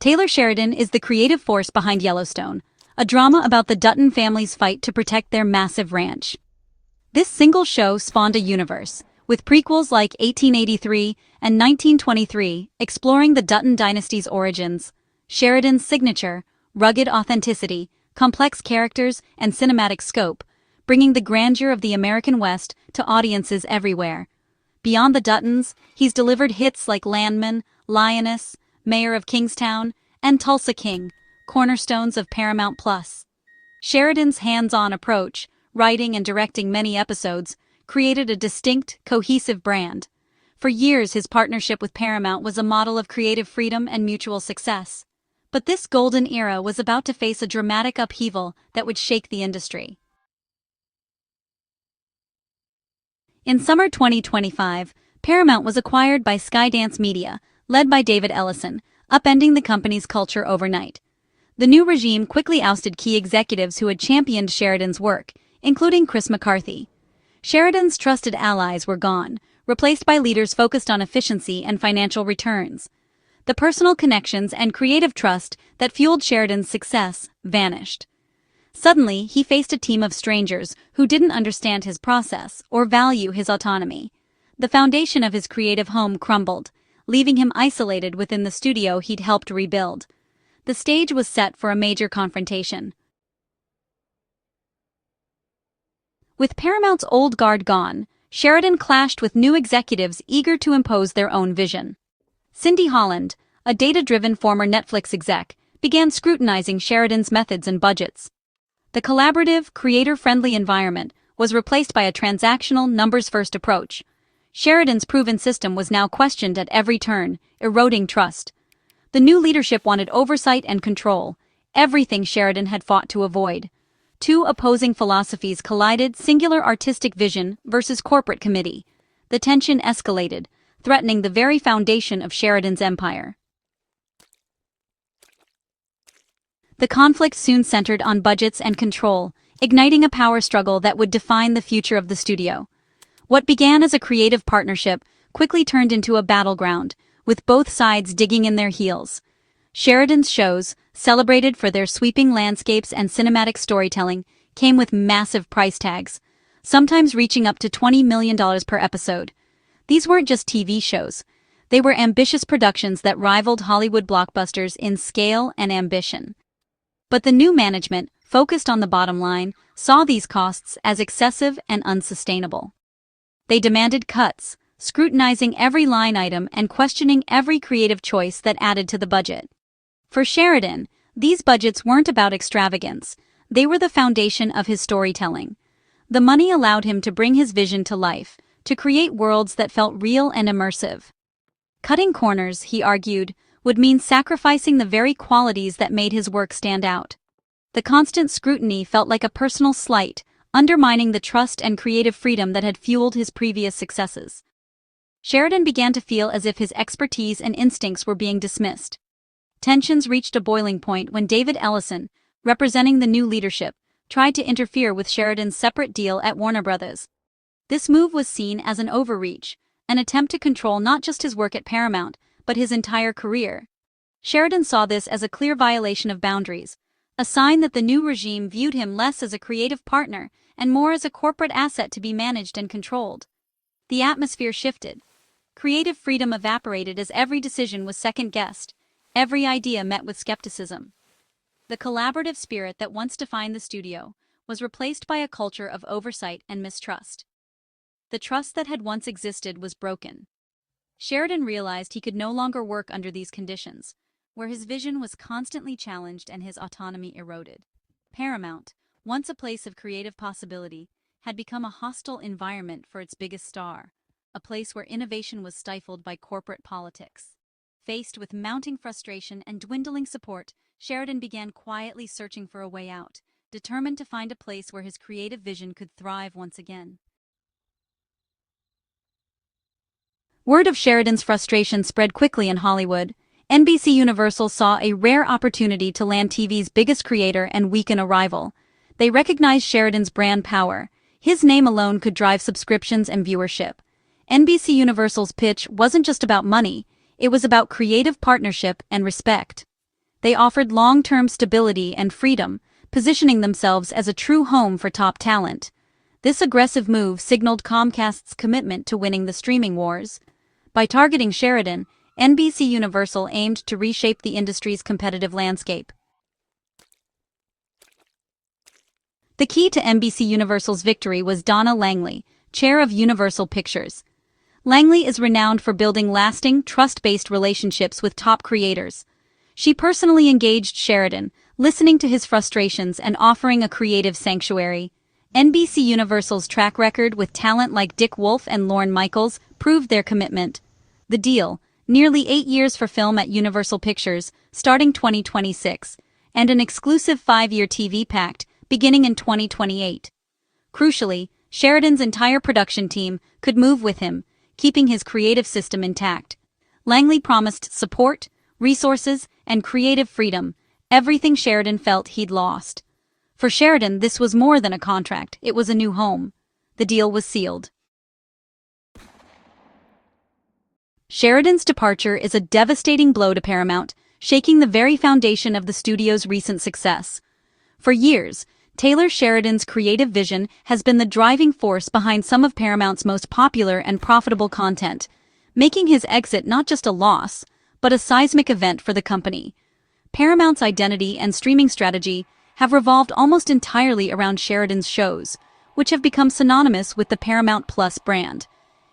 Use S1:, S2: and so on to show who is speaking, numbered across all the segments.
S1: Taylor Sheridan is the creative force behind Yellowstone, a drama about the Dutton family's fight to protect their massive ranch. This single show spawned a universe, with prequels like 1883 and 1923 exploring the Dutton dynasty's origins. Sheridan's signature, rugged authenticity, complex characters, and cinematic scope, bringing the grandeur of the American West to audiences everywhere. Beyond the Duttons, he's delivered hits like Landman, Lioness, Mayor of Kingstown, and Tulsa King, cornerstones of Paramount+. Sheridan's hands-on approach, writing and directing many episodes, created a distinct, cohesive brand. For years, his partnership with Paramount was a model of creative freedom and mutual success. But this golden era was about to face a dramatic upheaval that would shake the industry. In summer 2025, Paramount was acquired by Skydance Media, led by David Ellison, upending the company's culture overnight. The new regime quickly ousted key executives who had championed Sheridan's work, including Chris McCarthy. Sheridan's trusted allies were gone, replaced by leaders focused on efficiency and financial returns. The personal connections and creative trust that fueled Sheridan's success vanished. Suddenly, he faced a team of strangers who didn't understand his process or value his autonomy. The foundation of his creative home crumbled, leaving him isolated within the studio he'd helped rebuild. The stage was set for a major confrontation. With Paramount's old guard gone, Sheridan clashed with new executives eager to impose their own vision. Cindy Holland, a data-driven former Netflix exec, began scrutinizing Sheridan's methods and budgets. The collaborative, creator-friendly environment was replaced by a transactional, numbers-first approach. Sheridan's proven system was now questioned at every turn, eroding trust. The new leadership wanted oversight and control, everything Sheridan had fought to avoid. Two opposing philosophies collided: singular artistic vision versus corporate committee. The tension escalated, threatening the very foundation of Sheridan's empire. The conflict soon centered on budgets and control, igniting a power struggle that would define the future of the studio. What began as a creative partnership quickly turned into a battleground, with both sides digging in their heels. Sheridan's shows, celebrated for their sweeping landscapes and cinematic storytelling, came with massive price tags, sometimes reaching up to $20 million per episode. These weren't just TV shows. They were ambitious productions that rivaled Hollywood blockbusters in scale and ambition. But the new management, focused on the bottom line, saw these costs as excessive and unsustainable. They demanded cuts, scrutinizing every line item and questioning every creative choice that added to the budget. For Sheridan, these budgets weren't about extravagance. They were the foundation of his storytelling. The money allowed him to bring his vision to life, to create worlds that felt real and immersive. Cutting corners, he argued, would mean sacrificing the very qualities that made his work stand out. The constant scrutiny felt like a personal slight, undermining the trust and creative freedom that had fueled his previous successes. Sheridan began to feel as if his expertise and instincts were being dismissed. Tensions reached a boiling point when David Ellison, representing the new leadership, tried to interfere with Sheridan's separate deal at Warner Bros. This move was seen as an overreach, an attempt to control not just his work at Paramount, but his entire career. Sheridan saw this as a clear violation of boundaries, a sign that the new regime viewed him less as a creative partner and more as a corporate asset to be managed and controlled. The atmosphere shifted. Creative freedom evaporated as every decision was second-guessed, every idea met with skepticism. The collaborative spirit that once defined the studio was replaced by a culture of oversight and mistrust. The trust that had once existed was broken. Sheridan realized he could no longer work under these conditions, where his vision was constantly challenged and his autonomy eroded. Paramount, once a place of creative possibility, had become a hostile environment for its biggest star, a place where innovation was stifled by corporate politics. Faced with mounting frustration and dwindling support, Sheridan began quietly searching for a way out, determined to find a place where his creative vision could thrive once again. Word of Sheridan's frustration spread quickly in Hollywood. NBCUniversal saw a rare opportunity to land TV's biggest creator and weaken a rival. They recognized Sheridan's brand power. His name alone could drive subscriptions and viewership. NBCUniversal's pitch wasn't just about money, it was about creative partnership and respect. They offered long-term stability and freedom, positioning themselves as a true home for top talent. This aggressive move signaled Comcast's commitment to winning the streaming wars. By targeting Sheridan, NBCUniversal aimed to reshape the industry's competitive landscape. The key to NBCUniversal's victory was Donna Langley, chair of Universal Pictures. Langley is renowned for building lasting, trust-based relationships with top creators. She personally engaged Sheridan, listening to his frustrations and offering a creative sanctuary. NBCUniversal's track record with talent like Dick Wolf and Lorne Michaels proved their commitment. The deal, nearly 8 years for film at Universal Pictures, starting 2026, and an exclusive 5-year TV pact, beginning in 2028. Crucially, Sheridan's entire production team could move with him, keeping his creative system intact. Langley promised support, resources, and creative freedom, everything Sheridan felt he'd lost. For Sheridan, this was more than a contract, it was a new home. The deal was sealed. Sheridan's departure is a devastating blow to Paramount, shaking the very foundation of the studio's recent success. For years, Taylor Sheridan's creative vision has been the driving force behind some of Paramount's most popular and profitable content, making his exit not just a loss, but a seismic event for the company. Paramount's identity and streaming strategy have revolved almost entirely around Sheridan's shows, which have become synonymous with the Paramount Plus brand.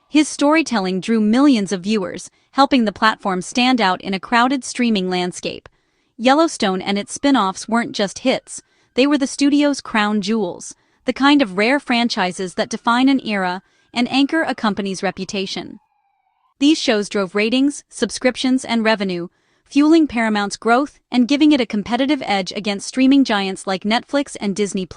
S1: His storytelling drew millions of viewers, helping the platform stand out in a crowded streaming landscape. Yellowstone and its spinoffs weren't just hits. They were the studio's crown jewels, the kind of rare franchises that define an era and anchor a company's reputation. These shows drove ratings, subscriptions, and revenue, fueling Paramount's growth and giving it a competitive edge against streaming giants like Netflix and Disney+.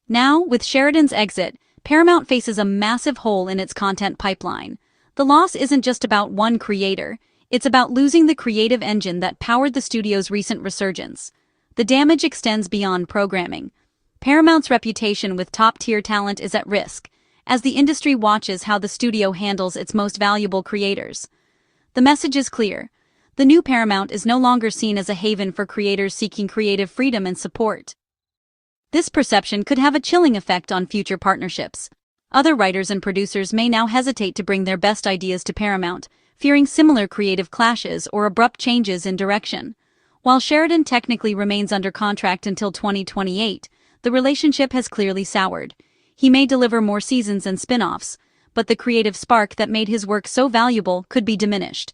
S1: Now, with Sheridan's exit, Paramount faces a massive hole in its content pipeline. The loss isn't just about one creator, it's about losing the creative engine that powered the studio's recent resurgence. The damage extends beyond programming. Paramount's reputation with top-tier talent is at risk, as the industry watches how the studio handles its most valuable creators. The message is clear. The new Paramount is no longer seen as a haven for creators seeking creative freedom and support. This perception could have a chilling effect on future partnerships. Other writers and producers may now hesitate to bring their best ideas to Paramount, fearing similar creative clashes or abrupt changes in direction. While Sheridan technically remains under contract until 2028, the relationship has clearly soured. He may deliver more seasons and spin-offs, but the creative spark that made his work so valuable could be diminished.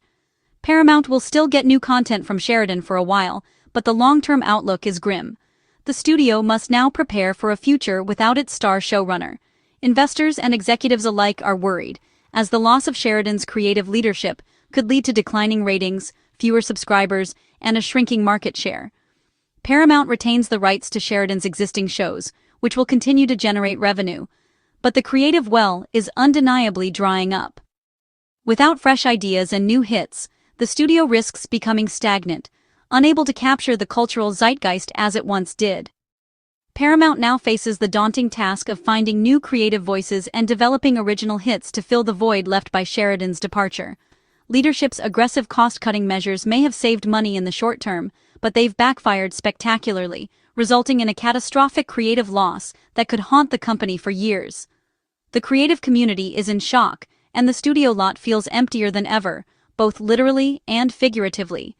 S1: Paramount will still get new content from Sheridan for a while, but the long-term outlook is grim. The studio must now prepare for a future without its star showrunner. Investors and executives alike are worried, as the loss of Sheridan's creative leadership could lead to declining ratings, fewer subscribers, and a shrinking market share. Paramount retains the rights to Sheridan's existing shows, which will continue to generate revenue, but the creative well is undeniably drying up. Without fresh ideas and new hits, the studio risks becoming stagnant, unable to capture the cultural zeitgeist as it once did. Paramount now faces the daunting task of finding new creative voices and developing original hits to fill the void left by Sheridan's departure. Leadership's aggressive cost-cutting measures may have saved money in the short term, but they've backfired spectacularly, resulting in a catastrophic creative loss that could haunt the company for years. The creative community is in shock, and the studio lot feels emptier than ever, both literally and figuratively.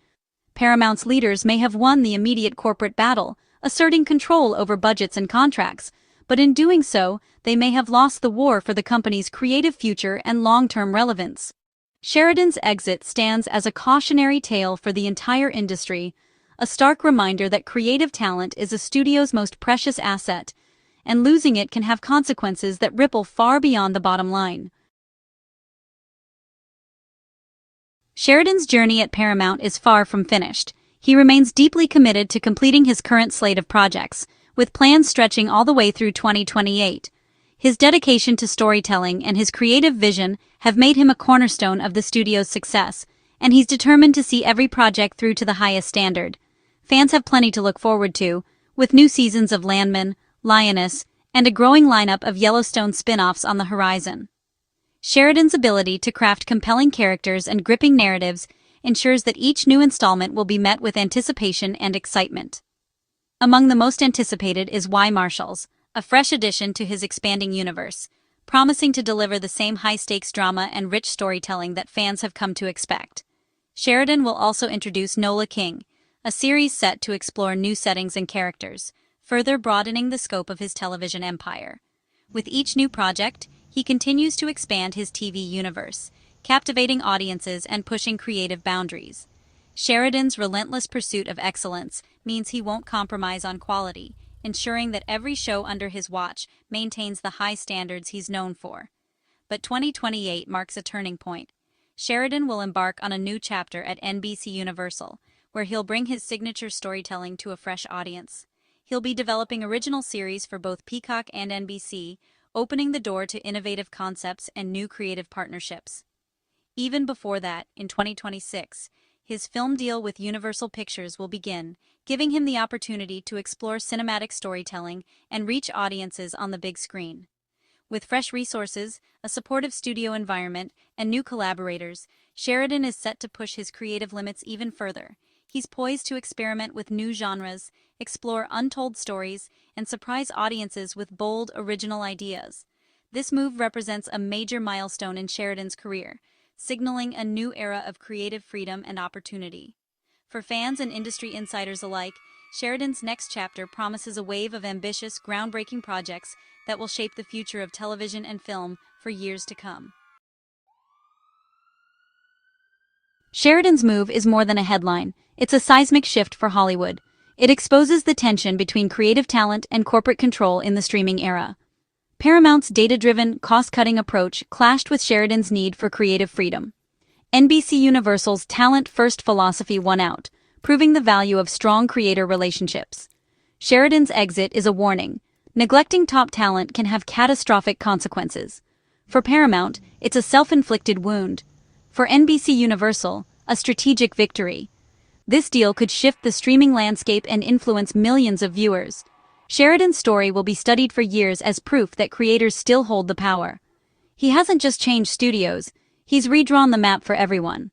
S1: Paramount's leaders may have won the immediate corporate battle, asserting control over budgets and contracts, but in doing so, they may have lost the war for the company's creative future and long-term relevance. Sheridan's exit stands as a cautionary tale for the entire industry, a stark reminder that creative talent is a studio's most precious asset, and losing it can have consequences that ripple far beyond the bottom line. Sheridan's journey at Paramount is far from finished. He remains deeply committed to completing his current slate of projects, with plans stretching all the way through 2028. His dedication to storytelling and his creative vision have made him a cornerstone of the studio's success, and he's determined to see every project through to the highest standard. Fans have plenty to look forward to, with new seasons of Landman, Lioness, and a growing lineup of Yellowstone spin-offs on the horizon. Sheridan's ability to craft compelling characters and gripping narratives ensures that each new installment will be met with anticipation and excitement. Among the most anticipated is Y Marshals, a fresh addition to his expanding universe, promising to deliver the same high-stakes drama and rich storytelling that fans have come to expect. Sheridan will also introduce Nola King, a series set to explore new settings and characters, further broadening the scope of his television empire. With each new project, he continues to expand his TV universe, captivating audiences and pushing creative boundaries. Sheridan's relentless pursuit of excellence means he won't compromise on quality, ensuring that every show under his watch maintains the high standards he's known for. But 2028 marks a turning point. Sheridan will embark on a new chapter at NBCUniversal, where he'll bring his signature storytelling to a fresh audience. He'll be developing original series for both Peacock and NBC, opening the door to innovative concepts and new creative partnerships. Even before that, in 2026, his film deal with Universal Pictures will begin, giving him the opportunity to explore cinematic storytelling and reach audiences on the big screen. With fresh resources, a supportive studio environment, and new collaborators, Sheridan is set to push his creative limits even further. He's poised to experiment with new genres, explore untold stories, and surprise audiences with bold, original ideas. This move represents a major milestone in Sheridan's career, signaling a new era of creative freedom and opportunity. For fans and industry insiders alike, Sheridan's next chapter promises a wave of ambitious, groundbreaking projects that will shape the future of television and film for years to come. Sheridan's move is more than a headline. It's a seismic shift for Hollywood. It exposes the tension between creative talent and corporate control in the streaming era. Paramount's data-driven, cost-cutting approach clashed with Sheridan's need for creative freedom. NBCUniversal's talent-first philosophy won out, proving the value of strong creator relationships. Sheridan's exit is a warning. Neglecting top talent can have catastrophic consequences. For Paramount, it's a self-inflicted wound. For NBCUniversal, a strategic victory. This deal could shift the streaming landscape and influence millions of viewers. Sheridan's story will be studied for years as proof that creators still hold the power. He hasn't just changed studios, he's redrawn the map for everyone.